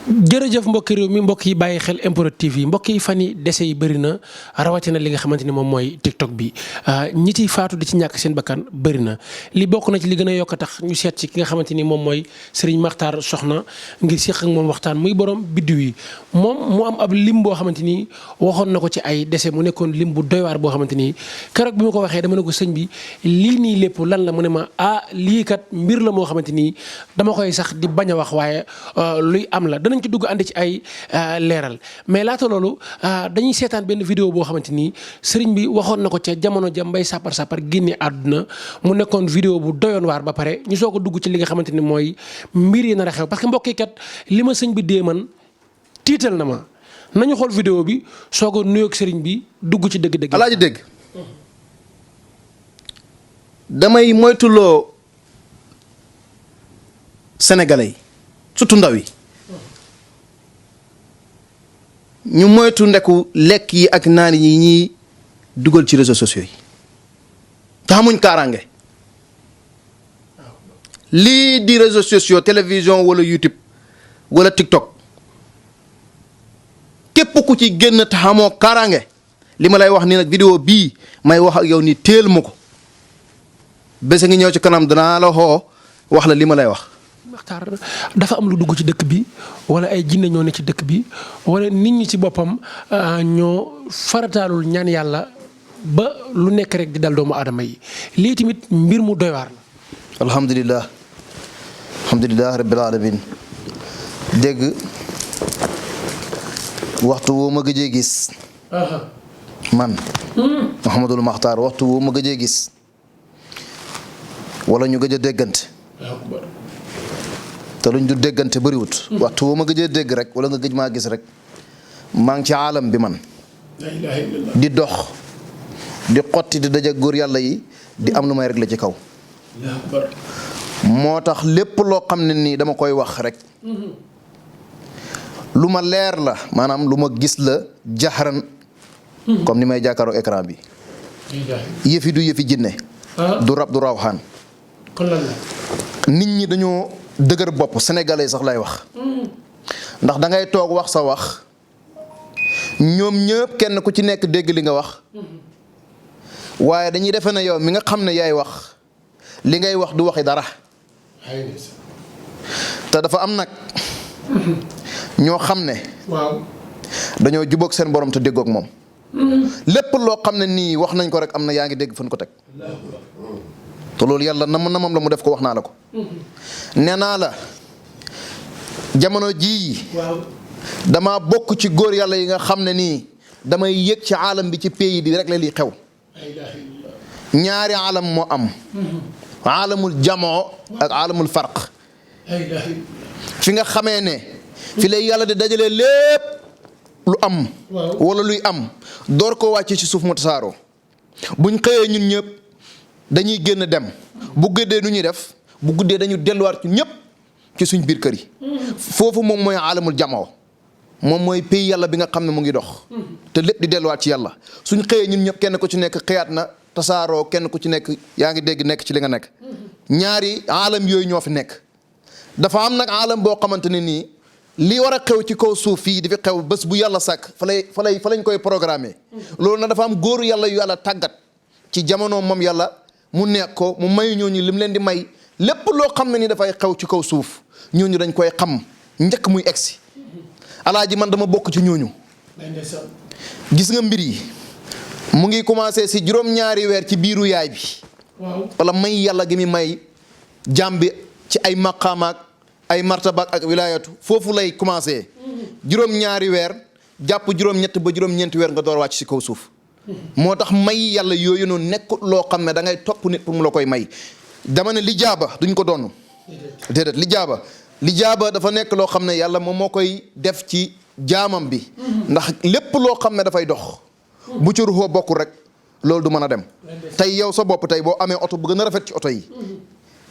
jërëjëf mbokki réew mi mbokk yi bàyyi xel MPROD TV yi mbokk yi fan yi dese yi bëri na rawatina li nga xamante ni moom mooy TikTok bi ñi ciy faatu di ci ñàkk seen bakkan bëri na li bokk na ci li gën a yokk a tax ñu seet ci ki nga xamante ni moom mooy Serigne Makhtar Soxna ngir séq ak moom waxtaan muy borom biddiw yi moom mu am ab lim boo xamante ni waxoon na ko ci ay dese mu nekkoon lim bu doy waar boo xamante ni keroog bi ma ko waxee dama ne ko sëñ bi lii nii lépp lan la mu ne ma lii kat mbir la moo xamante ni dama koy sax di bañ a wax waaye luy am la danañ ci dugg ànd ci ay leeral mais laata loolu dañuy seetaan benn vidéo boo xamante ni sëriñ bi waxoon na ko ca jamono ja mbay sàppar sàppar génne àdduna mu nekkoon vidéo bu doyoon waar ba pare ñu soog a dugg ci li nga xamante ni mooy mbir yi nar a xew parce que mbokk yi kat li ma sëñ bi dee man tiital na ma nañu xool vidéo bi soog a nuyoog sëriñ bi dugg ci dëgg-dëgg. alaaji dégg damay moytuloo sénégalais yi surtout ndaw yi ñu moytu ndeku lekk yi ak naan yi ñuy dugal ci réseaux sociaux yi te xamuñ kaaraange lii di réseaux sociaux télévision wala YouTube wala TikTok képp ku ci génn te xamoo kaaraange li ma lay wax nii nag vidéo bii may wax ak yow ni téel ma ko bés ngi ñëw ci kanam danaa la xoo wax la li ma lay wax. Makhtar dafa am lu dugg ci dëkk bi wala ay jinne ñoo ne ci dëkk bi wala nit ñi ci boppam ñoo farataalul ñaan yàlla ba lu nekk rek di dal doomu aadama yi lii tamit mbir mu doy waar la. alhamdulilah rabbil alamin dégg waxtu woo ma gëjee gis man Mouhamadul Makhtar waxtu woo ma gëjee gis wala ñu gëj a déggante te luñ du déggante bëriwut waxtu woo ma gëjee dégg rek wala nga gëj maa gis rek maa ngi ci aalam bi man di dox di xotti di daje góor yàlla yi di am lu may rek la ci kaw moo tax lépp loo xam ne nii dama koy wax rek lu ma leer la maanaam lu ma gis la jaxaran comme ni may jàkkaaroo écran bi yëfi du yëfi jinne du rab du rawxaan nit ñi dañoo dëgër bopp sénégalais sax lay wax ndax da ngay toog wax sa wax ñoom ñëpp kenn ku ci nekk dégg li nga wax waaye dañuy defe ne yow mi nga xam ne yaay wax li ngay wax du waxi dara te dafa am nag ñoo xam ne dañoo jubóog seen borom te déggoog moom lépp loo xam ne nii wax nañ ko rek am na yaa ngi dégg fan ko teg te loolu yàlla namam la mu def ko wax naa la ko nee naa la jamono jii dama bokk ci góor yàlla yi nga xam ne nii damay yëg ci aalam bi ci pays bi rek la lii xew ñaari aalam moo am aalamul jamoo ak aalamul farq fi nga xamee ne fi lay yàlla di dajale lépp lu am wala luy am door koo wàcce ci suuf mu tasaaroo buñ xëyee ñun ñëpp dañuy génn dem bu guddee nu ñuy def bu guddee dañu delluwaat ci ñëpp ci suñ biir kër yi foofu moom mooy aalamul jamoo moom mooy pays yàlla bi nga xam ne mu ngi dox te lépp di delluwaat ci yàlla suñ xëyee ñun ñëpp kenn ku ci nekk xëyaat na tasaaroo kenn ku ci nekk yaa ngi dégg nekk ci li nga nekk ñaari aalam yooyu ñoo fi nekk dafa am nag aalam boo xamante ne nii li war a xew ci kaw suuf fii di fi xew bés bu yàlla sàkk fa lañ koy programmer loolu nag dafa am góoru yàlla yu yàlla tàggat ci jamono moom yàlla mu nekk ko mu may ñooñu lim leen di may lépp loo xam ne ni dafay xew ci kaw suuf ñooñu dañ koy xam njëkk muy egsi alaaji man dama bokk ci ñooñu gis nga mbir yi mu ngi commencé si juróom-ñaari weer ci biiru yaay bi wala may yàlla gi mi may jaam bi ci ay maqaamaak ay martabaak ak wilaayatu foofu lay commencé juróom-ñaari weer jàpp juróom-ñett ba juróom-ñeenti weer nga door wàcc si kaw suuf moo tax may yàlla yooyu noonu nekkut loo xam ne da ngay topp nit pour mu la koy may dama ne lijaaba duñ ko doon déedéet lijaaba dafa nekk loo xam ne yàlla moom moo koy def ci jaamam bi ndax lépp loo xam ne dafay dox bu ci ruxoo bokkul rek loolu du mën a dem tey yow sa bopp tey boo amee oto bu gën a rafet ci oto yi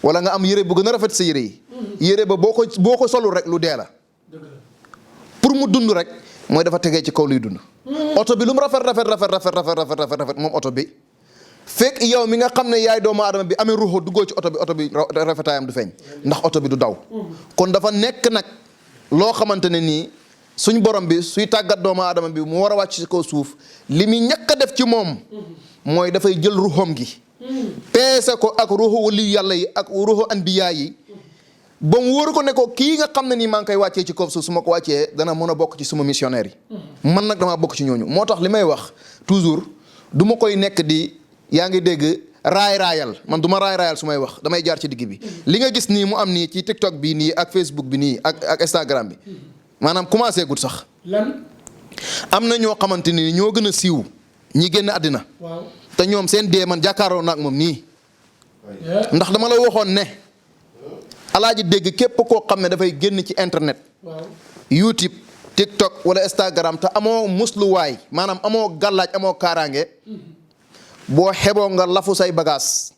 wala nga am yére bu gën a rafet sa yére yi yére ba boo ko solul rek lu dee la pour mu dund rek mooy dafa tegee ci kaw luy dund oto bi lu mu rafet moom oto bi fekk yow mi nga xam ne yaay doomu aadama bi amee ruuxoo duggoo ci oto bi rafetaayam du feeñ ndax oto bi du daw kon dafa nekk nag loo xamante ne nii suñ borom bi suy tàggat doomu aadama bi mu war a wàcc ci kaw suuf li muy ñàkk a def ci moom mooy dafay jël ruuxam gi peese ko ak ruuxu wali yàlla yi ak ruuxu anbiyaa yi ba mu wóor ko ne ko kii nga xam ne nii maa ngi koy wàccee ci kaw suuf su ma ko wàccee dana mën a bokk ci suma missionnaire yi man nag damaa bokk ci ñooñu moo tax li may wax toujours du ma koy nekk di yaa ngi dégg raayal man du ma raayal su may wax damay jaar ci digg bi li nga gis nii mu am nii ci TikTok bi nii ak Facebook bi nii ak Instagram bi maanaam commencé gut sax lan am na ñoo xamante ni ñoo gën a siiw ñi génn àddina waaw te ñoom seen dee man jàkkaaroo naag moom nii ndax dama la waxoon ne alaaji dégg képp koo xam ne dafay génn ci internet waaw YouTube TikTok wala Instagram te amoo musluwaay maanaam amoo gàllaaj amoo kaaraange boo xeboo nga lafu say bagage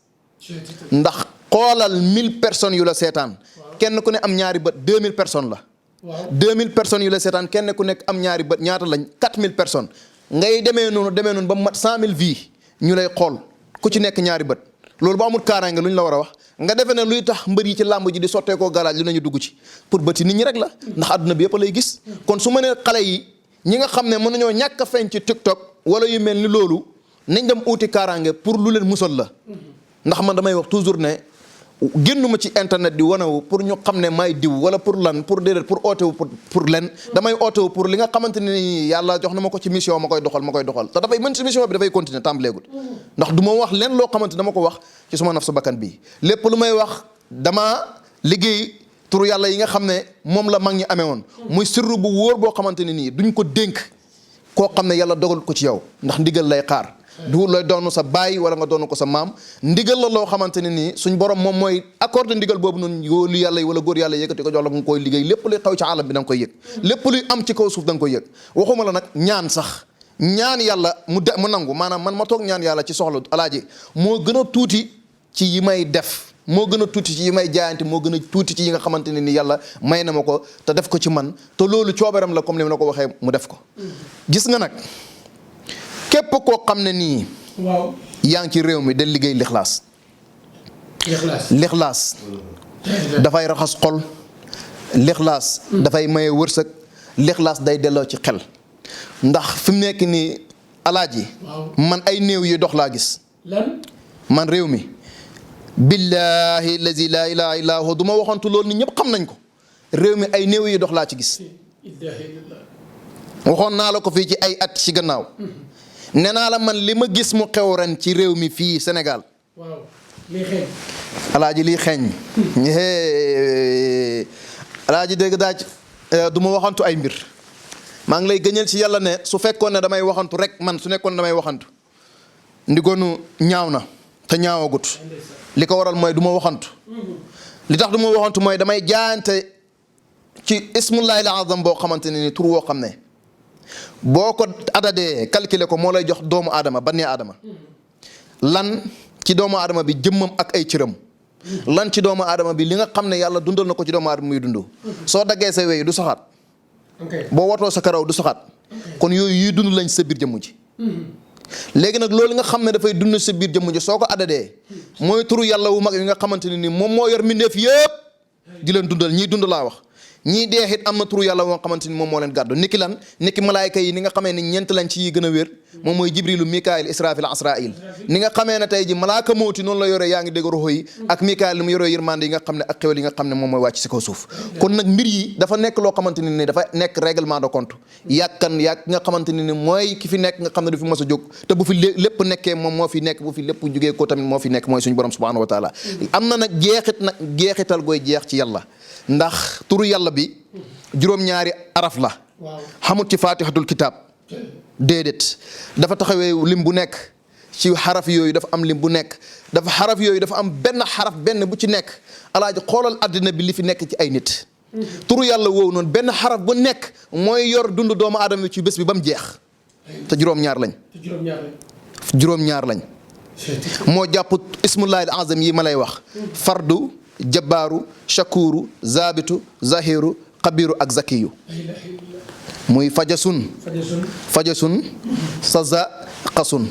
ndax xoolal 1000 personnes yu la seetaan kenn ku ne am ñaari bët 2000 personnes la 2000 personnes yu la seetaan kenn ku nekk am ñaari bët ñaata lañ 4000 personnes ngay demee noonu ba mat 100000 vies ñu lay xool ku ci nekk ñaari bët loolu bu amul kaaraange lu ñu la war a wax nga defe ne luy tax mbër yi ci làmb ji di sottee koo galaaj lu nañu dugg ci pour bëti nit ñi rek la ndax àdduna bi yëpp lay gis kon su ma nee xale yi ñi nga xam ne mën nañoo ñàkk a feeñ ci TikTok wala yu mel ni loolu nañ dem uuti kaaraange pour lu leen musal la ndax man damay wax toujours ne génnuma ci internet di wanewu pour ñu xam ne may diw wala pour lan pour déedéet pour ootewu pour len damay ootewu pour li nga xamante ne ni yàlla jox na ma ko ci mission ma koy doxal te dafay mën ci mission bi dafay continuer tàmbaleegul ndax du ma wax leen loo xamante dama ko wax ci suma naf sa bakkan bii lépp lu may wax dama liggéey turu yàlla yi nga xam ne moom la mag ñi amee woon muy sirru bu wóor boo xamante ne nii duñ ko dénk koo xam ne yàlla dogal ko ci yow ndax ndigal lay xaar du lay doonu sa baay wala nga doonu ko sa maam ndigal la loo xamante ne nii suñ borom moom mooy accordé ndigal boobu noonu góor yàlla yi wala góor yàlla yëkkati ko jox la nga koy liggéey lépp luy xaw ci alam bi da nga koy yëg lépp luy am ci kaw suuf da nga koy yëg waxuma la nag ñaan sax ñaan yàlla mu nangu maanaam man ma toog ñaan yàlla ci soxla alaaji moo gën a tuuti ci yi may def moo gën a tuuti ci yi may jaayante moo gën a tuuti ci yi nga xamante ne ni yàlla may na ma ko te def ko ci man te loolu coobaram la comme li ma la ko waxee mu def ko gis nga nag képp koo xam ne nii waaw yaa ngi ci réew mi del liggéey lixlaas dafay raxas xol lixlaas dafay maye wërsëg lixlaas day delloo ci xel ndax fi mu nekk nii alaaji man ay néew yi dox laa gis lan man réew mi billahi lazi laa ilaha illa hu du ma waxantu loolu nit ñëpp xam nañ ko réew mi ay néew yi dox laa ci gis waxoon naa la ko fii ci ay at ci gannaaw nee naa la man li ma gis mu xew ren ci réew mi fii Sénégal waaw lii xeeñ alaaji lii xeeñ alaaji dégg daaj du ma waxantu ay mbir maa ngi lay gëñal ci yàlla ne su fekkoon ne damay waxantu rek man su nekkoon ne damay waxantu ndigoonu ñaaw na te ñaawagut li ko waral mooy du ma waxantu li tax du ma waxantu mooy damay jaayante ci ismullahi al azam boo xamante ne ni tur woo xam ne boo ko adadee calculer ko moo lay jox doomu aadama bannee aadama lan ci doomu aadama bi jëmmam ak ay cëram lan ci doomu aadama bi li nga xam ne yàlla dundal na ko ci doomu aadama muy dund soo daggee sa wey du saxaat boo watoo sa karaw du saxaat kon yooyu yuy dund lañ sa biir jëmm ji léegi nag loolu nga xam ne dafay dund sa biir jëmm ji soo ko adadee mooy turu yàlla wu mag yi nga xamante ne ni moom moo yor mbindeef yëpp di leen dundal ñii dund laa wax ñii deexit am na turu yàlla woo xamante ni moom moo leen gàddu niki lan niki malaayka yi ni nga xamee ni ñeent lañ ci yi gën a wér moom mooy jibrilu mikaayil israfil asrail ni nga xamee ne tey ji malaaka mawti noonu la yoree yaa ngi dégg roxo yi ak mikaayil li mu yoree yërmande yi nga xam ne ak xewal yi nga xam ne moom mooy wàcc si kaw suuf kon nag mbir yi dafa nekk loo xamante ni dafa nekk règlement de compte yàkkan nga xamante ni mooy ki fi nekk nga xam ne du fi mos a jóg te bu fi lépp nekkee moom moo fi nekk bu fi lépp jógee ko tamit moo fi nekk mooy suñu borom subhanahu wa taala am na nag jeexital gooy jeex ci yàlla ndax turu yàlla bi juróom-ñaari araf la xamut ci fatihatul kitab déedéet dafa taxawee lim bu nekk ci xaraf yooyu dafa am lim bu nekk dafa xaraf yooyu dafa am benn xaraf benn bu ci nekk alaaji xoolal àddina bi li fi nekk ci ay nit turu yàlla woowu noonu benn xaraf bu nekk mooy yor dund doomu aadama bi ci bés bi ba mu jeex te juróom-ñaar lañ moo jàpp ismullahi al azam yi ma lay wax fardu jabbaaru shakuru zabitu zahiru xabiru ak zakiyu muy fajasun saza xasun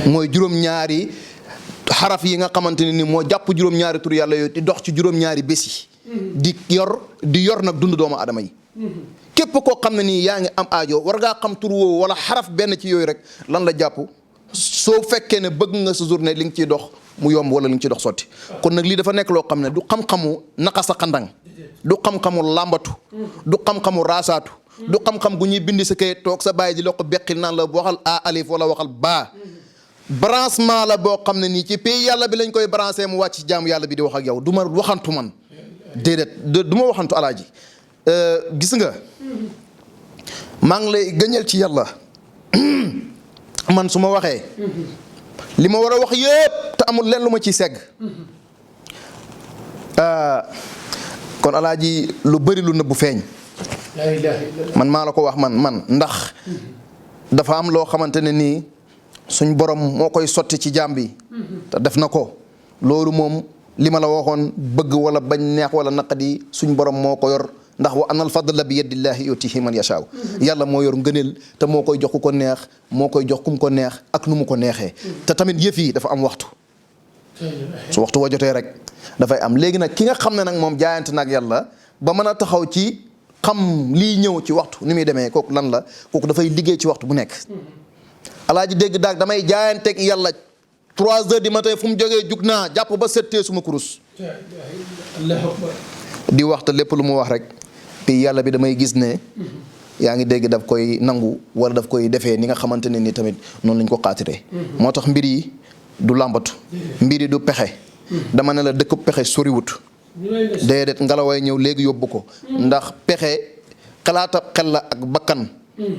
mooy juróom-ñaari xaraf yi nga xamante ne ni moo jàpp juróom-ñaari tur yàlla yooyu di dox ci juróom-ñaari bés yi di yor nag dund doomu aadama yi. képp koo xam ne nii yaa ngi am aajo war ngaa xam tur woowu wala xaraf benn ci yooyu rek lan la jàpp soo fekkee ne bëgg nga sa journée li nga ciy dox mu yomb wala li nga ciy dox sotti. kon nag lii dafa nekk loo xam ne du xam-xamu naka sa xandang du xam-xamu làmbatu du xam-xamu raasaatu du xam-xam gu ñuy bindi sa kayit toog sa bàyyi di la ko beqil naan la waxal a alif wala waxal baa branchement la boo xam ne nii ci pays yàlla bi lañ koy branché mu wàcc ci jaamu yàlla bi di wax ak yow du ma waxantu man déedéet du ma waxantu alaaji gis nga maa ngi lay gëñal ci yàlla man su ma waxee li ma war a wax yëpp te amul leen lu ma ciy segg kon alaaji lu bëri lu nëbbu feeñ man maa la ko wax man ndax dafa am loo xamante ne nii suñ borom moo koy sotti ci jaam bi te def na ko loolu moom li ma la waxoon bëgg wala bañ neex wala naqadi suñ borom moo ko yor ndax wa anal fadla bi yadillahi yutihi man yashaaw yàlla moo yor ngëneel te moo koy jox ku ko neex moo koy jox kum ko neex ak nu mu ko neexee te tamit yëf yi dafa am waxtu su waxtu wa jotee rek dafay am léegi nag ki nga xam ne nag moom jaayante nag yàlla ba mën a taxaw ci xam lii ñëw ci waxtu ni muy demee kooku lan la kooku dafay liggéey ci waxtu bu nekk alaaji dégg daag damay jaayanteeg yàlla 3 heures du matin fu mu jógee jug naa jàpp ba settee suma kurus di waxta lépp lu mu wax rek puis yàlla bi damay gis ne yaa ngi dégg daf koy nangu wala daf koy defee ni nga xamante ne ni tamit noonu lañ ko xaatiree moo tax mbir yi du làmbatu mbir yi du pexe dama ne la dëkk pexe soriwut déedéet ngelaway ñëw léegi yóbbu ko ndax pexe xalaatab xel la ak bakkan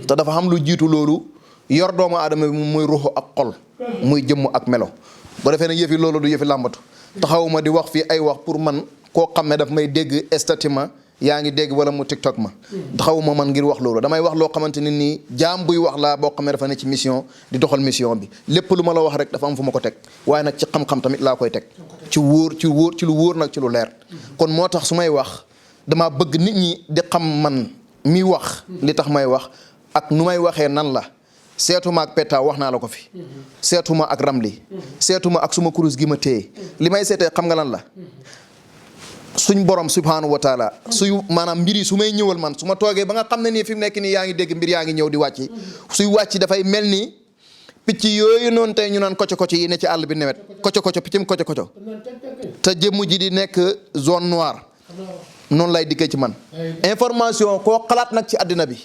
te dafa xam lu jiitu loolu yor doomu aadama bi muy ruuxu ak xol muy jëmm ak melo boo defee ne yëfi loolu du yëfi làmbatu taxawuma di wax fii ay wax pour man koo xam ne daf may dégg estatima yaa ngi dégg wala mu tiktok ma taxawuma man ngir wax loolu damay wax loo xamante ne nii jaam buy wax laa boo xam ne dafa ne ci mission di doxal mission bi lépp lu ma la wax rek dafa am fu ma ko teg waaye nag ci xam-xam tamit laa koy teg ci lu wóor nag ci lu leer kon moo tax su may wax dama bëgg nit ñi di xam man mi wax li tax may wax ak nu may waxee nan la seetuma ak peta wax naa la ko fi seetuma ak ramli seetuma ak suma kurus gi ma téye li may seetee xam nga lan la suñ borom subhanahu wa taala suy maanaam mbir yi su may ñëwal man su ma toogee ba nga xam ne nii fi mu nekk nii yaa ngi dégg mbir yaa ngi ñëw di wàcc suy wàcc dafay mel ni picc yooyu noonu tey ñu naan koco-koco yi ne ci àll bi nawet koco-koco piccum koco-koco te jëmm ji di nekk zone noire noonu lay dikkee ci man information koo xalaat nag ci àddina bi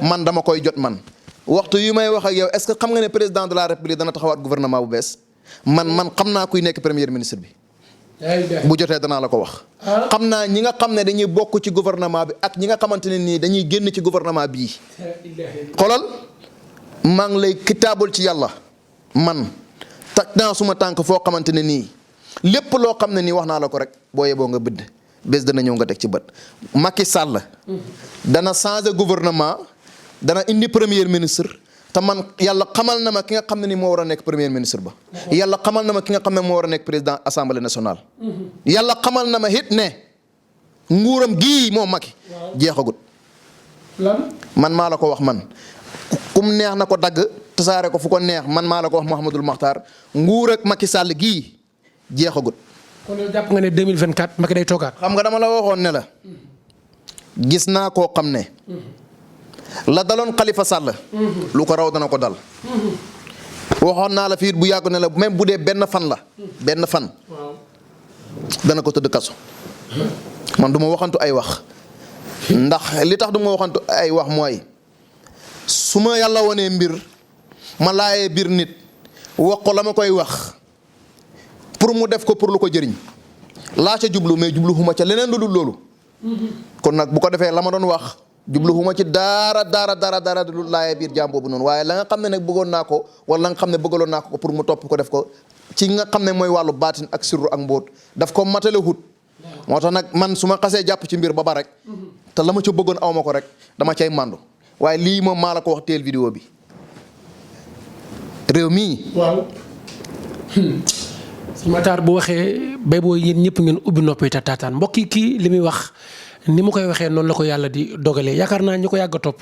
man dama koy jot man waxtu yu may wax ak yow est-ce que xam nga ne président de la république dana taxawaat gouvernement bu bees man xam naa kuy nekk premier ministre bi bu jotee danaa la ko wax xam naa ñi nga xam ne dañuy bokk ci gouvernement bi ak ñi nga xamante ne nii dañuy génn ci gouvernement bii xoolal maa ngi lay kitaabul ci yàlla man tak naa suma tànk foo xamante ne nii lépp loo xam ne nii wax naa la ko rek boo yeboo nga bidd bés dana ñëw nga teg ci bët Macky Sall dana changer gouvernement dana indi premier ministre te man yàlla xamal na ma ki nga xam ne ni moo war a nekk premier ministre ba yàlla xamal na ma ki nga xam ne moo war a nekk président assemblée nationale yàlla xamal na ma it ne nguuram gii moo Macky jeexagut man maa la ko wax man kum neex na ko dagg tasaare ko fu ko neex man maa la ko wax Mouhamadoul Makhtar nguur ak Macky Sall gii jeexagut kon yow jàpp nga ne 2024 Macky day toogaat xam nga dama la waxoon ne la gis naa koo xam ne la daloon Khalifa Sall lu ko raw dana ko dal waxoon naa la fii bu yàgg ne la même bu dee benn fan la benn fan dana ko tëdd kaso man du ma waxantu ay wax ndax li tax du ma waxantu ay wax mooy su ma yàlla wonee mbir ma laayee biir nit wax ko la ma koy wax pour mu def ko pour lu ko jëriñ laa ca jublu mais jublu xuma ca leneen lu dul loolu kon nag bu ko defee la ma doon wax jublu xuma ci dara lu laayee biir jaam boobu noonu waaye la nga xam ne nag bëggoon naa ko wala la nga xam ne bëggaloon naa ko pour mu topp ko def ko ci nga xam ne mooy wàllu baatin ak sirru ak mbóot daf ko matale hut moo tax nag man su ma xasee jàpp ci mbir ba rek te la ma ca bëggoon aw ma ko rek dama cay màndu waaye lii moom maa la ko wax teel vidéo bi réew mii waaw Matar bu waxee bay boo yéen ñëpp ngeen ubbi noppi te taataan mbokk yi kii li muy wax ni mu koy waxee noonu la ko yàlla di dogalee yaakaar naa ñu ko yàgg a topp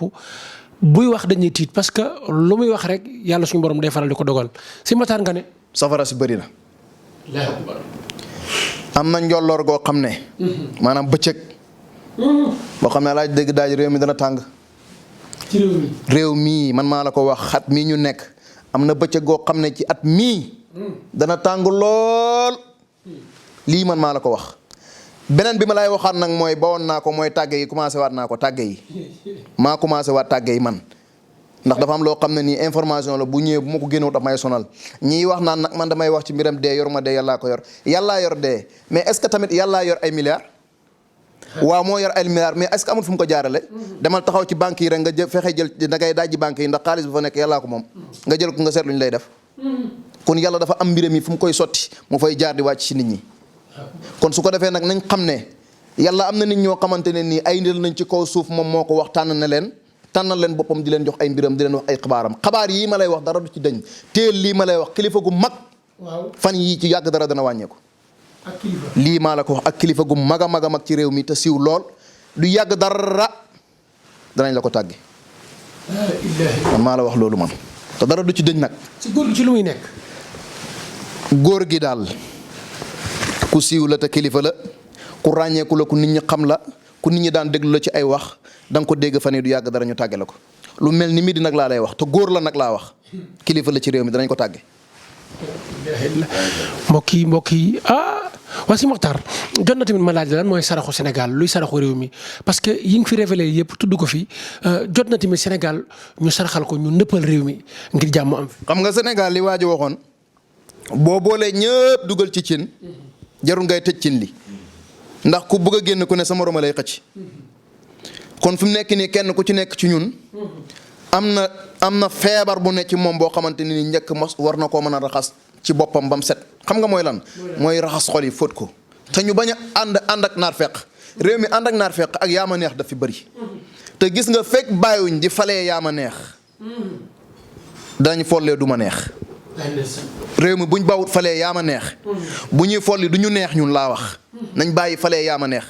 buy wax dañuy tiit parce que lu muy wax rek yàlla suñu borom day faral di ko dogal si Matar nga ne. safara si bëri na. am na njolloor goo xam ne. maanaam bëccëg. boo xam ne laaj dégg daaj réew mi dana tàng. ci réew mii man maa la ko wax xat mii ñu nekk am na bëccëg goo xam ne ci at mii. dana tàng lool. lii man maa la ko wax. beneen bi ma lay waxaat nag mooy bawoon naa ko mooy tàgge yi commencé waat naa ko tàgge yi. maa commencé waat tàgge yi man. ndax dafa am loo xam ne nii information la bu ñëwee bu ma ko génnewu daf may sonal ñii wax naan nag man damay wax ci mbiram dee yor ma dee yàllaa ko yor yàllaa yor dee mais est ce que tamit yàllaa yor ay milliards. waaw moo yor ay milliards mais est ce que amul fu mu ko jaarale. demal taxaw ci banques yi rek nga fexe jël da ngay dajji banques yi ndax xaalis bu fa nekk yàllaa ko moom. nga jël ko nga seet lu ñu lay def. kon yàlla dafa am mbiram yi fu mu koy sotti mu fay jaar di wàcc ci nit ñi. kon su ko defee nag nañ xam ne yàlla am na nit ñoo xamante ne nii ay ndel nañ ci kaw suuf moom moo ko wax tànn na leen. tànnal leen boppam di leen jox ay mbiram di leen wax ay xabaaram xabaar yii ma lay wax dara du ci dañ teel lii ma lay wax kilifa gu mag. fan yii ci yàgg dara dana wàññeeku. ak kilifa lii maa la ko wax ak kilifa gu mag a mag a mag ci réew mi te siiw lool du yàgg dara danañ la ko tàgge. man maa la wax loolu man te dara du ci dëñ nag. ci góor gi ci lu muy nekk. góor gi daal ku siiw la te kilifa la ku ràññeeku la ku nit ñi xam la ku nit ñi daan déglu la ci ay wax. da nga ko dégg fan du yàgg dara ñu tàgge la ko lu mel ni midi nag laa lay wax te góor la nag laa wax kilifa la ci réew mi danañ ko tàgge. mbokk yi waa si Mokhtar jot na tamit ma laaj lan mooy saraxu Sénégal luy saraxu réew mi parce que yi nga fi révélé yëpp tudd ko fi jot na tamit Sénégal ñu saraxal ko ñu nëppal réew mi ngir jàmm am fi. xam nga Sénégal li waa ji waxoon boo boolee ñëpp dugal ci cin jarul ngay tëj cin li ndax ku bëgg a génn ku ne sa morom lay xëcc. kon fi mu nekk nii kenn ku ci nekk ci ñun am na feebar bu ne ci moom boo xamante ni njëkk mos war na koo mën a raxas ci boppam ba mu set xam nga mooy lan. mooy raxas xol yi fóot ko. te ñu bañ a ànd ak naar feq réew mi ànd ak naar feq ak yaama neex daf fi bëri. te gis nga fekk bàyyiwuñ di falee yaama neex dañu follee du ma neex. réew mi buñ bawut falee yaama neex. bu ñuy folli du ñu neex ñun laa wax. nañ bàyyi falee yaama neex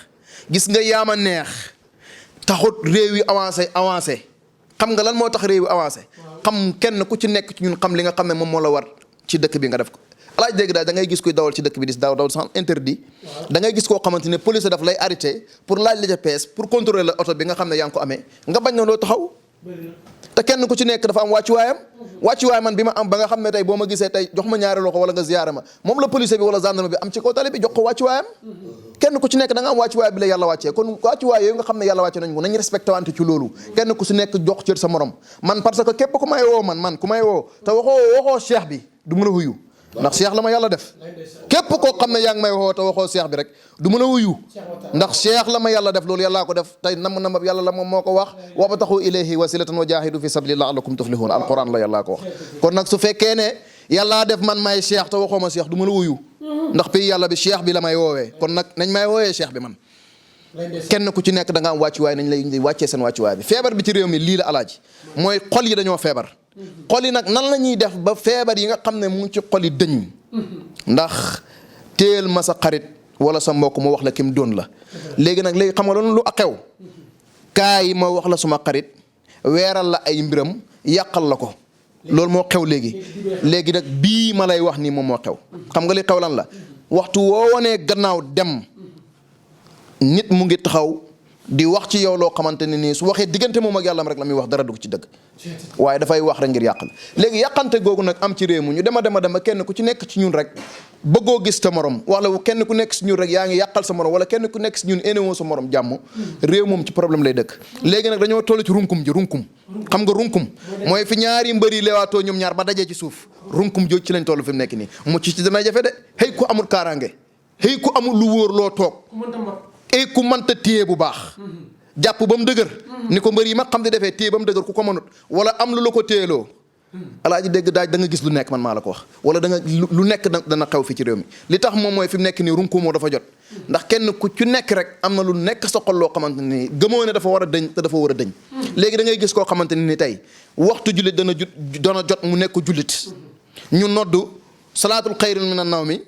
gis nga yaama neex. taxut réew yi avancé xam nga lan moo tax réew yi avancé xam kenn ku ci nekk ci ñun xam li nga xam ne moom moo la war ci dëkk bi nga def ko alaaj dégg daal da ngay gis kuy dawal ci dëkk bi di dawal sans interdit da ngay gis koo xamante ne police daf lay arrêté pour laaj la ca pees pour contrôler la oto bi nga xam ne yaa ngi ko amee nga bañ na loo taxaw te kenn ku ci nekk dafa am wàccuwaay man bi ma am ba nga xam ne tey boo ma gisee tey jox ma ñaari loxo wala nga ziyaare ma moom la police bi wala gendarme bi am ci kaw tali bi jox ko wàccuwaayam kenn ku ci nekk da nga am wàccuwaay bi la yàlla wàccee kon wàccuwaay yooyu nga xam ne yàlla wàcce nañ ko nañ respecté wante ci loolu kenn ku si nekk jox cër sa morom man parce que képp ku may woo man ku may woo te waxoo cheikh bi du mën a wuyu ndax cheikh la ma yàlla def képp koo xam ne yaa ngi may woo te waxoo cheikh bi rek du mën a wuyu ndax cheikh la ma yàlla def loolu yàllaa ko def tey nam yàlla la moom moo ko wax wabtaxu ilayhi wasilatan wa jahidu fi sabili la'allakum tuflihun alquran la yàllaa ko wax kon nag su fekkee ne yàllaa def man may cheikh te waxoo ma cheikh du mën a wuyu ndax pays yàlla bi cheikh bi la may woowee kon nag nañ may woowee cheikh bi man kenn ku ci nekk da nga am wàccuwaay nañ lay wàccee seen wàccuwaay bi feebar bi ci réew mi lii la alaaji mooy xol yi dañoo feebar xol yi nag nan la ñuy def ba feebar yi nga xam ne mu ngi ci xol yi dëñ ndax téel ma sa xarit wala sa mbokk mu wax la kim doon la léegi nag léegi xam nga loolu lu xew kaay ma wax la suma xarit weeral la ay mbiram yàqal la ko loolu moo xew léegi nag bii ma lay wax nii moom moo xew xam nga li xew lan la waxtu woo wonee gannaaw dem nit mu ngi taxaw di wax ci yow loo xamante ne nii su waxee diggante moom ak yàllam rek la muy wax dara dugg ci dëgg waaye dafay wax rek ngir yàqal léegi yàqante googu nag am ci réew mi ñu dema kenn ku ci nekk ci ñun rek bëggoo gis sa morom wala kenn ku nekk si ñun rek yaa ngi yàqal sa morom wala kenn ku nekk si ñun énewoo sa morom jàmm réew moom ci problème lay dëkk léegi nag dañoo toll ci runkum xam nga runkum mooy fi ñaari mbëri leewaatoo ñoom ñaar ba dajee ci suuf runkum jooj ci lañ toll fi mu nekk nii mucc ci damay jafe de xëy ku amul kaaraange xëy ku amul lu wóor loo toog et ku mënta téye bu baax jàpp ba mu dëgër ni ko mbër yi ma xam di defee téye ba mu dëgër ku ko mënut wala am lu la ko téyeloo alaaji dégg daaj da nga gis lu nekk man maa la ko wax wala da nga lu nekk dana xew fi ci réew mi li tax moom mooy fi mu nekk nii runkumoo dafa jot ndax kenn ku ci nekk rek am na lu nekk sa xol loo xamante ni gëmoo ne dafa war a dëñ te dafa war a dëñ léegi da ngay gis koo xamante ni tey waxtu jullit dana jot mu nekk jullit ñu noddu salaatul xayrun minan nawmi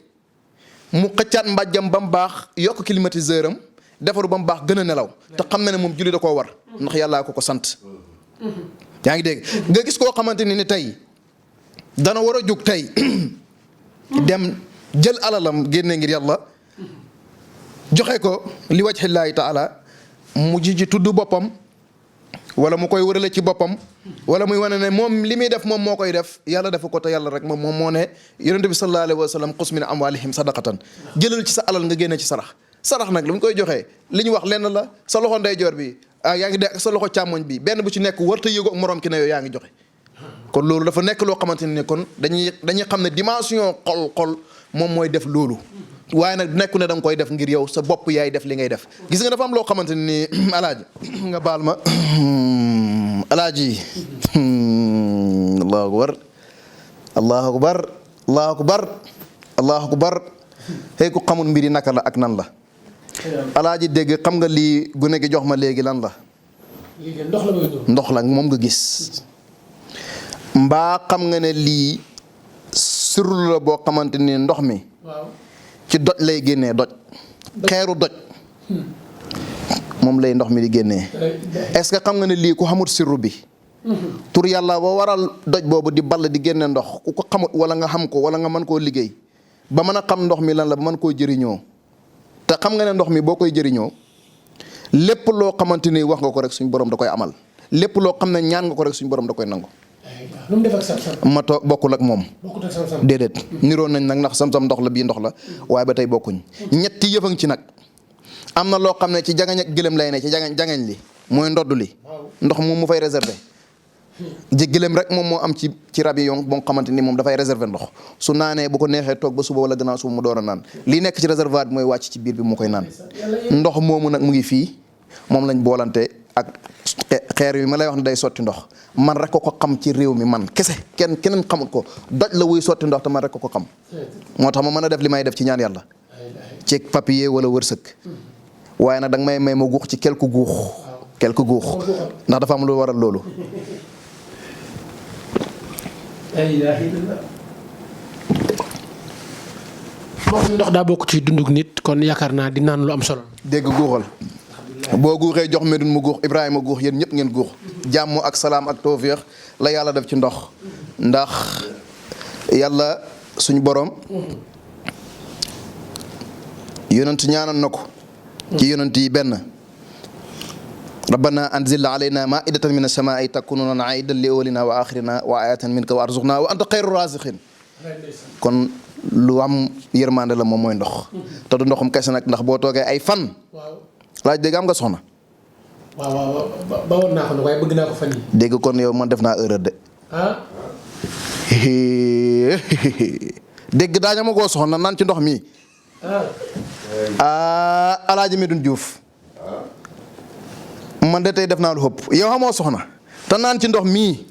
mu xëccaat mbàjjam ba mu baax yokk climatiseur am defaru ba mu baax gën a nelaw te xam na ne moom julli da koo war ndax yàllaa ko sant yaa ngi dégg nga gis koo xamante ni tey dana war a jóg tey dem jël alalam génne ngir yàlla joxe ko li wajhillaahi taala mu ji ci tudd boppam wala mu koy wërale ci boppam wala muy wane ne moom li muy def moom moo koy def yàlla defu ko te yàlla rek moom moo ne yonent bi sallallahu alayhi wa sallam xus min amwaalihim sadaqatan jëlal ci sa alal nga génne ci sarax nag lu mu koy joxee li ñu wax lenn la sa loxo ndeyjoor bi yaa ngi de sa loxo càmmoñ bi benn bu ci nekk warta yëgoo ak morom ki ne yow yaa ngi joxe kon loolu dafa nekk loo xamante ne kon dañuy xam ne dimension xol moom mooy def loolu waaye nag nekku ne da nga koy def ngir yow sa bopp yaay def li ngay def gis nga dafa am loo xamante ne ni alaaji nga baal ma alaaji allahu akbar allahu akbar allahu akbar allahu akbar xëy ku xamul mbiri naka la ak nan la alaaji dégg xam nga lii gune gi jox ma léegi lan la ndox la moom nga gis mbaa xam nga ne lii sirru la boo xamante ni ndox mi ci doj lay génnee doj xeeru doj moom lay ndox mi di génnee est-ce que xam nga ne lii ku xamut sirru bi tur yàlla ba waral doj boobu di ball di génne ndox ku ko xamut wala nga xam ko wala nga mën koo liggéey ba mën a xam ndox mi lan la ba mën koo jëriñoo te xam nga ne ndox mi boo koy jëriñoo lépp loo xamante ni wax nga ko rek suñ borom da koy amal lépp loo xam ne ñaan nga ko rek suñ borom da koy nangu. lu mu def ak sam-sam. ma toog bokkul ak moom. bokkul ak sam-sam. déedéet niroon nañ nag ndax sam-sam ndox la bii ndox la waaye ba tey bokkuñ ñetti yëfang ci nag am na loo xam ne ci jangañ ak gëlëm lay ne ci jangañ li mooy ndodd li ndox moom mu fay réserver ji gëlëm rek moom moo am ci rab yi boo xamante ni moom dafay réserver ndox su naanee bu ko neexee toog ba suba wala gannaaw suba mu door a naan lii nekk ci réservoir bi mooy wàcc ci biir bi mu koy naan ndox moomu nag mu ngi fii moom lañ boolante ak xeer yi ma lay wax ne day sotti ndox man rek ko xam ci réew mi man kese keneen xamut ko doj la wuy sotti ndox te man rek ko xam moo tax ma mën a def li may def ci ñaan yàlla ci papier wala wërsëg waaye nag danga may ma guux ci quelque guux ndax dafa am lu waral loolu ndox daa bokk ci dunduk nit kon yaakaar naa di naan lu am solo. dégg guuxal boo guuxee jox medun mu guux Ibrahima guux yéen ñëpp ngeen guux jàmm ak salaam ak tawfiix la yàlla def ci ndox ndax yàlla suñu borom yonent ñaanoon na ko ci yonent yi benn rabbana anzil alayna maidatan min as-samaa'i takunu lana aidan li awwalina wa axirina wa ayatan minka wa arzuqna wa anta xayru raziqin kon lu am yërmande la moom mooy ndox te du ndoxum kese nag ndax boo toogee ay fan laaj dégg am nga soxna waaw ba woon naa ko nag waaye bëgg naa ko fan yi dégg kon yow man def naa erreur de dégg daañu ma koo soxna naan ci ndox mi alaaji Medoune Diouf man de tey def naa lu xëpp yow xamoo soxna te naan ci ndox mii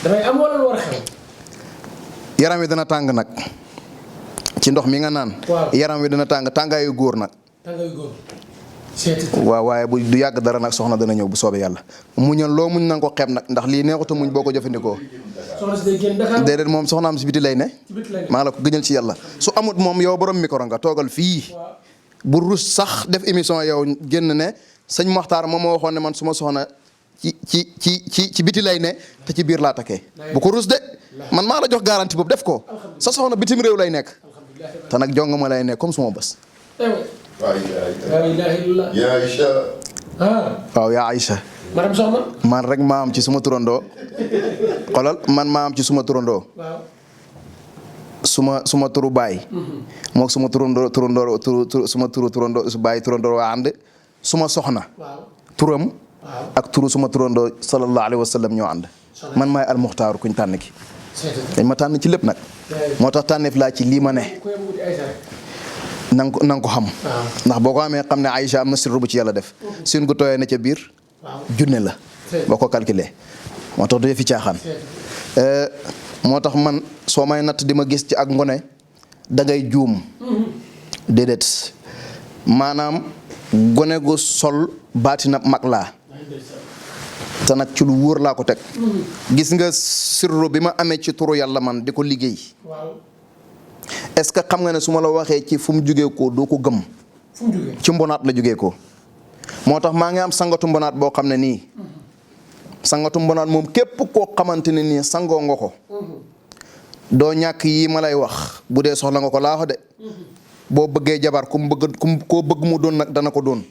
damay am wala lu war a xew yaram wi dana tàng nag ci ndox mi nga naan yaram wi dana tàngaayu góor nag waaw waaye bu du yàgg dara nag soxna dana ñëw bu soobee yàlla muñal loo muñ na nga ko xeeb nag ndax lii neexuta muñ boo ko jëfandikoo déedéet moom soxnaam si biti lay ne maa la ko gëñal ci yàlla su amut moom yow borom micro nga toogal fii bu rus sax def émission yow génn ne sëñ Moxtaar moom moo waxoon ne man su ma soxna ci biti lay ne te ci biir laa takkee bu ko rus de man maa la jox garantie boobu def ko sa soxna bitim réew lay nekk te nag jonga ma lay nekk comme suma bés waaw yaa Aïcha madame soxna man rek maa am ci suma turandoo xolal man maa am ci suma turandoo suma turu baay mook suma suma turu turandoo su baay turandoo waa ànd suma soxna turam ak turu suma turandoo sallallahu alayhi wa sallam ñoo ànd man maay almuxtaaru kuñ tànn ki dañ ma tànn ci lépp nag moo tax tànneef laa ci lii ma ne na nga ko xam ndax boo ko amee xam ne Aïcha am na sirru bu ci yàlla def suñ ko tooyee na ca biir junne la boo ko calculé moo tax du fi caaxaan moo tax man soo may natt di ma gis ci ak ngone da ngay juum déedéet maanaam gone gu sol baatina mag laa te nag ci lu wóor laa ko teg gis nga sirru bi ma amee ci turu yàlla man di ko liggéey est-ce que xam nga ne su ma la waxee ci fu mu jugee ko doo ko gëm ci mbonaat la jugee ko moo tax maa ngi am sangatu mbonaat boo xam ne nii sangatu mbonaat moom képp koo xamante ne nii sangoo nga ko doo ñàkk yi ma lay wax bu dee soxla nga ko laaxo de boo bëggee jabar ku mu bëgg koo bëgg mu doon nag dana ko doon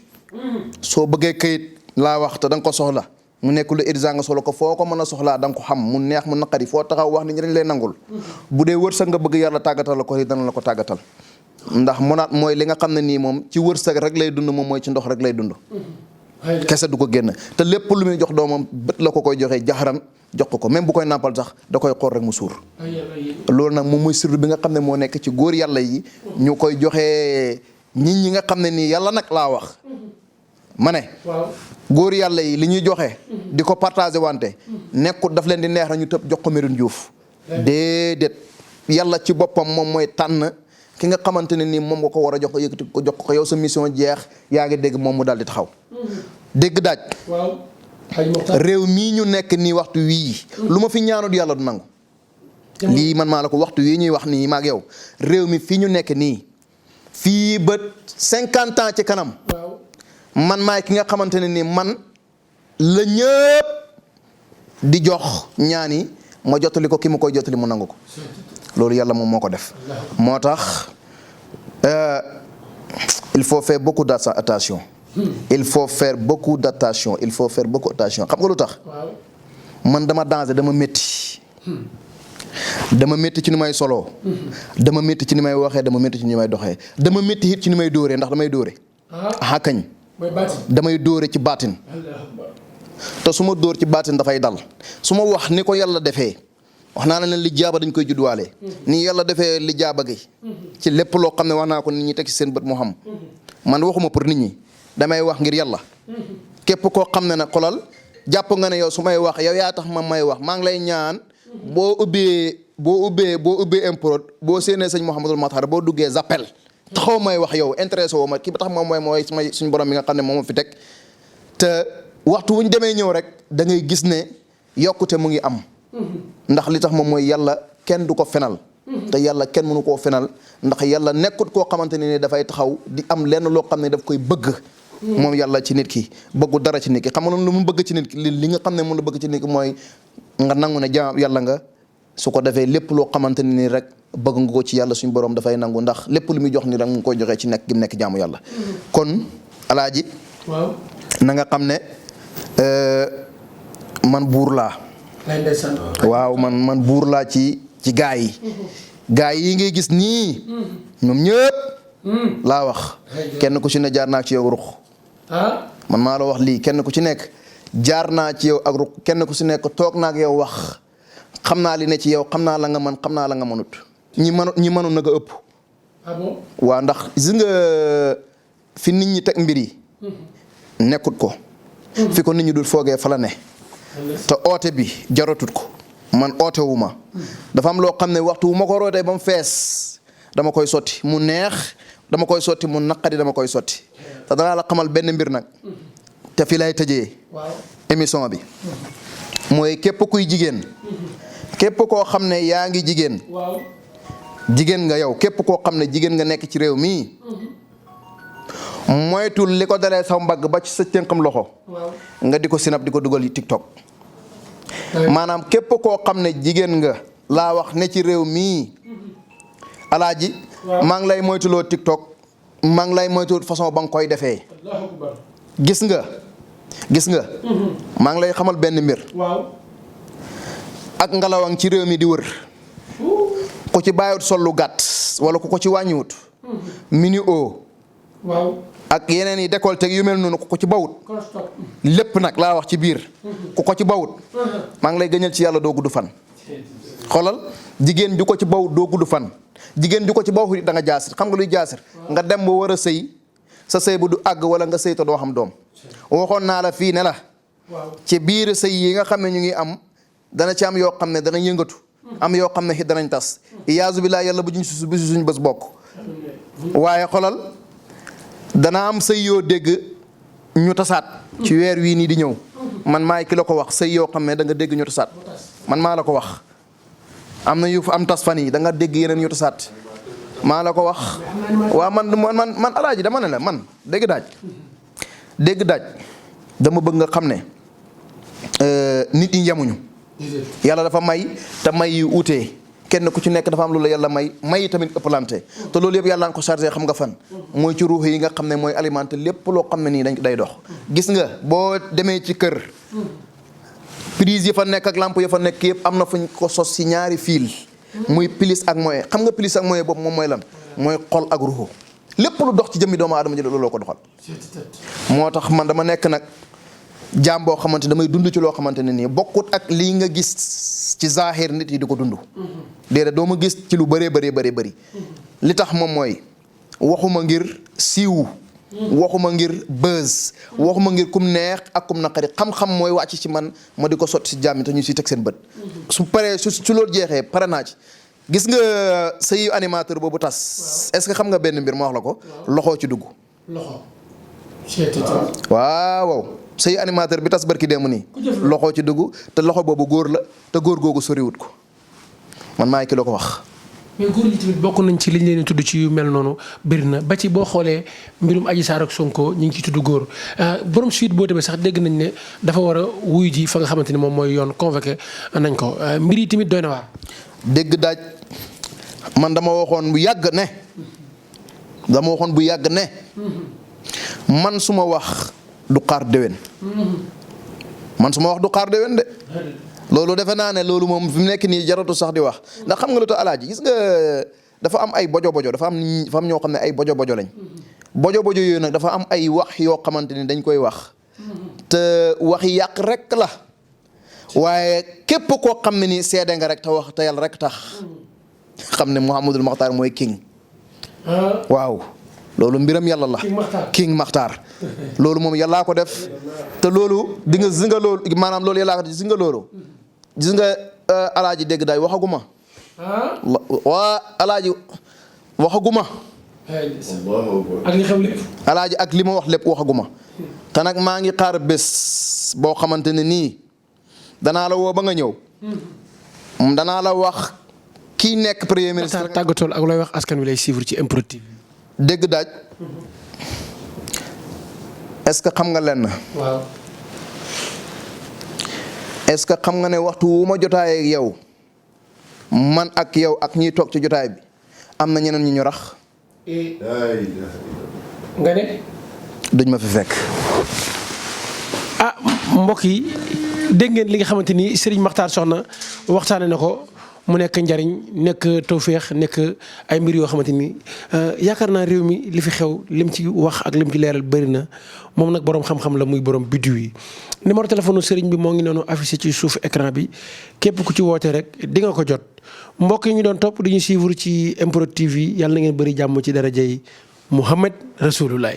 soo bëggee këyit laa wax te da nga ko soxla mu nekk lu urgent nga soxla ko foo ko mën a soxlaa da nga ko xam mu neex mu naqari foo taxaw wax ni ñu dañ lay nangul bu dee wërsëg nga bëgg yàlla tàggatal la ko yi dana la ko tàggatal ndax munaat mooy li nga xam ne nii moom ci wërsëg rek lay dund moom mooy ci ndox rek lay dund kese du ko génn te lépp lu muy jox doomam bët la ko koy joxee jaxaran jox ko même bu koy nàmpal sax da koy xool rek mu suur loolu nag moom mooy sirru bi nga xam ne moo nekk ci góor yàlla yi ñu koy joxee nit ñi nga xam ne nii yàlla nag laa wax ma ne góor yàlla yi li ñuy joxe di ko partagé wante nekkut daf leen di neex na ñu tëb jox ko Medoune Diouf déedéet yàlla ci boppam moom mooy tànn ki nga xamante ne nii moom nga ko war a jox ko yëkkati ko jox ko yow sa mission jeex yaa ngi dégg moom mu daal di taxaw dégg daaj réew mii ñu nekk nii waxtu wii lu ma fi ñaanut yàlla du nangu lii man maa la ko waxtu wii ñuy wax nii maag yow réew mi fii ñu nekk nii fii ba 50 ans ci kanam man maay ki nga xamante ne nii man la ñëpp di jox ñaani ma jottali ko ki ma koy jottali mu nangu ko loolu yàlla moom moo ko def moo tax il faut faire beaucoup d'attention il faut faire beaucoup d'attention il faut faire beaucoup d'attention xam nga lu tax man dama danger dama métti ci ni may soloo dama métti ci ni may waxee dama métti ci ni may doxee dama métti it ci ni may dóoree ndax damay dóore kañ damay dóore ci baatin te su ma dóor ci baatin dafay dal su ma wax ni ko yàlla defee wax naa la ne li jaaba dañ koy judduwaale nii yàlla defee li jaaba gi ci lépp loo xam ne wax naa ko nit ñi teg ci seen bët moo xam man waxuma pour nit ñi damay wax ngir yàlla képp koo xam ne nag xolal jàpp nga ne yow su may wax yow yaa tax ma may wax maa ngi lay ñaan boo ubbee improd boo séenee sëñ Mouhamadul Matar boo duggee zappel taxaw may wax yow intéressé woo ma ki ba tax moom mooy suñu borom bi nga xam ne moom fi teg te waxtu wu ñu demee ñëw rek da ngay gis ne yokkute mu ngi am ndax li tax moom mooy yàlla kenn du ko fenal te yàlla kenn mënu koo fenal ndax yàlla nekkut koo xamante ne dafay taxaw di am lenn loo xam ne daf koy bëgg moom yàlla ci nit ki bëggu dara ci nit ki xam nga lu mu bëgg ci nit ki li nga xam ne mun la bëgg ci nit ki mooy nga nangu ne jaam yàlla nga su ko defee lépp loo xamante ne nii rek bëgg nga ko ci yàlla suñu borom dafay nangu ndax lépp lu muy jox ni rek mu ngi koy joxee ci nekk gi mu nekk jaamu yàlla kon alaaji na nga xam ne man buur laa waaw man buur laa ci gaa yi gaa yi ngay gis nii ñoom ñëpp laa wax kenn ku ci ne jaar naa ci yow ruq man maa la wax lii kenn ku ci nekk jaar naa ci yow ak ruq kenn ku ci nekk toog naa ak yow wax xam naa li ne ci yow xam naa la nga mën xam naa la nga mënut ñi mënut na nga ëpp waaw ndax gis nga fi nit ñi teg mbir yi nekkut ko fi ko nit ñi dul foogee fa la ne te oote bi jaratut ko man oote wu ma dafa am loo xam ne waxtu wu ma ko rootee ba mu fees dama koy sotti mu neex dama koy sotti mu naqari dama koy sotti te danaa la xamal benn mbir nag te fi lay tëjee émission bi mooy képp kuy jigéen képp koo xam ne yaa ngi jigéen nga yow képp koo xam ne jigéen nga nekk ci réew mii moytul li ko dalee sa mbagg ba ci sa tënkam loxo nga di ko sinap di ko dugal TikTok maanaam képp koo xam ne jigéen nga laa wax ne ci réew mii alaaji maa ngi lay moytuloo TikTok maa ngi lay moytu façon ba nga koy defee gis nga maa ngi lay xamal benn mbir ak ngelawang ci réew mi di wër ku ci bàyyiwut sol lu gàtt wala ku ko ci wàññiwut mini o ak yeneen yi décolleté yu mel noonu ku ko ci bawut lépp nag laa wax ci biir ku ko ci bawut maa ngi lay gëñal ci yàlla doo gudd fan xoolal jigéen ju ko ci bawut doo gudd fan jigéen ju ko ci bawut da nga jaasir xam nga luy jaasir nga dem ba war a sëy sa sëy bu du àgg wala nga sëy te doo xam doom waxoon naa la fii ne la ci biir sëy yi nga xam ne ñu ngi am dana ci am yoo xam ne dana yëngatu am yoo xam ne it danañ tas iyaazu billaah yàlla bu ñu suñ bés bokk waaye xolal dana am sëy yoo dégg ñu tasaat ci weer wii nii di ñëw man maay ki la ko wax sëy yoo xam ne da nga dégg ñu tasaat man maa la ko wax am na yu am tas fan yi da nga dégg yeneen ñu tasaat maa la ko wax waaw man alaaji dama ne la man dégg daaj dama bëgg nga xam ne nit ñi yemuñu yàlla dafa may te may yu utee kenn ku ci nekk dafa am lu la yàlla may tamit ëppalante te loolu yëpp yàlla nga ko chargé xam nga fan mooy ci ruux yi nga xam ne mooy alimenté lépp loo xam ne nii day dox gis nga boo demee ci kër prise yi fa nekk ak lampe yi fa nekk yëpp am na fuñ ko sos si ñaari fil muy pilis ak moyen xam nga pilis ak moyen boobu moom mooy lan mooy xol ak ruuxu lépp lu dox ci jëmmi doomu aadama ji looloo ko doxal moo tax man dama nekk nag jaam boo xamante damay dund ci loo xamante ne nii bokkut ak lii nga gis ci zahir nit yi di ko dund déedéet doo ma gis ci lu bëree bëri li tax moom mooy waxuma ngir siiw waxuma ngir buzz waxuma ngir kum neex ak kum naqari xam-xam mooy wàcc ci man ma di ko sotti si jaam yi te ñu siy teg seen bët su paree su loolu jeexee pare naa ci gis nga sëyu animateur boobu tas est-ce que xam nga benn mbir ma wax la ko loxoo ci dugg waaw sëyu animateur bi tas barki démb nii loxoo ci dugg te loxo boobu góor la te góor googu soriwut ko man maay ki la ko wax mais góor ñi tamit bokk nañ ci liñ leen tudd ci yu mel noonu bëri na ba ci boo xoolee mbirum Adji Sarr ak Sonko ñu ngi ciy tudd góor borom suite boo demee sax dégg nañ ne dafa war a wuyu ji fa nga xamante ni moom mooy yoon convoqué nañ ko mbir yi tamit doy na waar. dégg daaj man dama waxoon bu yàgg ne man su ma wax du xaar déwén de loolu defe naa ne loolu moom fi mu nekk nii jaratu sax di wax ndax xam nga lu tax alaaji gis nga dafa am ay bojo dafa am ñoo xam ne ay bojo lañ bojo yooyu nag dafa am ay wax yoo xamante ni dañ koy wax te wax yàq rek la waaye képp koo xam ne nii seede nga rek te wax te yàlla rek tax xam ne Mouhamadul Makhtar mooy king waaw loolu mbiram yàlla la king Makhtar loolu moom yàllaa ko def te loolu di nga gis nga loolu maanaam loolu yàllaa ko def gis nga loolu gis nga alaaji dégg daay waxaguma waa alaaji waxaguma ak li xew lépp alaaji ak li ma wax lépp waxaguma te nag maa ngi xaar bés boo xamante ne nii danaa la woo ba nga ñëw danaa la wax kii nekk premier ministre tàggatool ak looy wax askan wi lay suivre ci MPROD TV dégg daaj est-ce que xam nga lenn waaw est-ce que xam nga ne waxtu wu ma jotaayee ak yow man ak yow ak ñiy toog ci jotaay bi am na ñeneen ñu rax nga ne duñ ma fi fekk mbokk yi dégg ngeen li nga xamante ni Serigne Makhtar Sokhna waxtaane na ko mu nekk njariñ nekk tawféex nekk ay mbir yoo xamante ni yaakaar naa réew mi li fi xew lim ci wax ak lim ci leeral bëri na moom nag borom xam-xam la muy borom biddiw yi. numéro téléphone Serigne bi moo ngi noonu affiché ci suuf écran bi képp ku ci woote rek di nga ko jot mbokk yi ñu doon topp di ñu suivre ci MPROD TV yàlla na ngeen bëri jàmm ci daraja yi Muhammad Rasulullah.